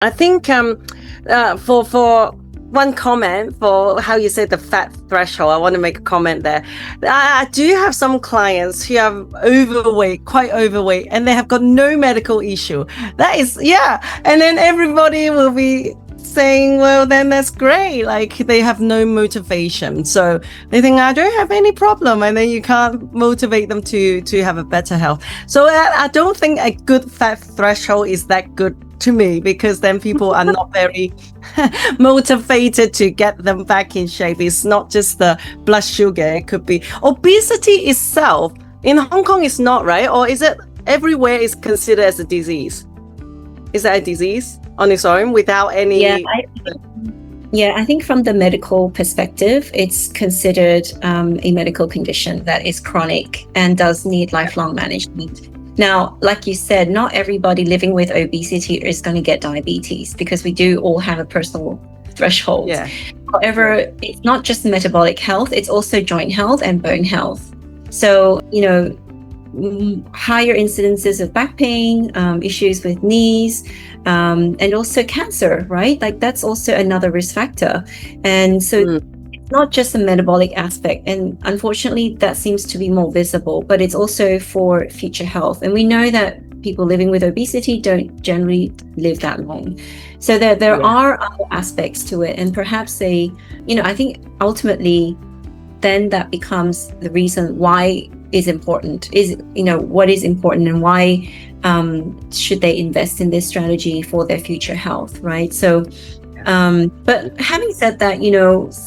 I think for one comment for how you say the fat threshold, I want to make a comment there. I do have some clients who are overweight, quite overweight, and they have got no medical issue. That is, yeah. And then everybody will be saying, well, then that's great. Like they have no motivation. So they think, I don't have any problem. And then you can't motivate them to have a better health. So I don't think a good fat threshold is that good to me, because then people are not very motivated to get them back in shape. It's not just the blood sugar. It could be obesity itself. In Hong Kong, it's not, right? Or is it everywhere is considered as a disease? Is that a disease on its own without any? Yeah, I think from the medical perspective, it's considered a medical condition that is chronic and does need lifelong management. Now, like you said, not everybody living with obesity is going to get diabetes, because we do all have a personal threshold. Yeah. However, it's not just metabolic health, it's also joint health and bone health. So, higher incidences of back pain, issues with knees, and also cancer, right? Like that's also another risk factor. And so it's not just a metabolic aspect. And unfortunately, that seems to be more visible, but it's also for future health. And we know that people living with obesity don't generally live that long. So there are other aspects to it. And perhaps I think ultimately then that becomes the reason why is important, what is important and why should they invest in this strategy for their future health, right? So, but having said that,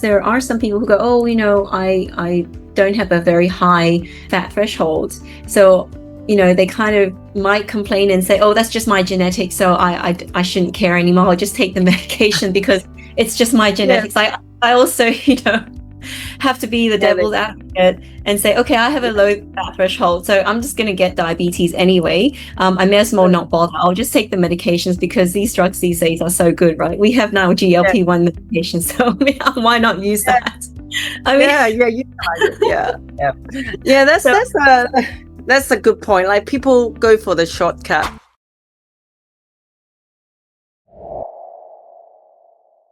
there are some people who go, I don't have a very high fat threshold. So, they kind of might complain and say, oh, that's just my genetics, so I shouldn't care anymore. I'll just take the medication because it's just my genetics. Yeah. I also, have to be the devil's advocate and say, okay, I have a low fat threshold, so I'm just going to get diabetes anyway. I may as well not bother. I'll just take the medications because these drugs these days are so good, right? We have now GLP-1 medications, so why not use that? I mean, that's a good point. Like people go for the shortcut.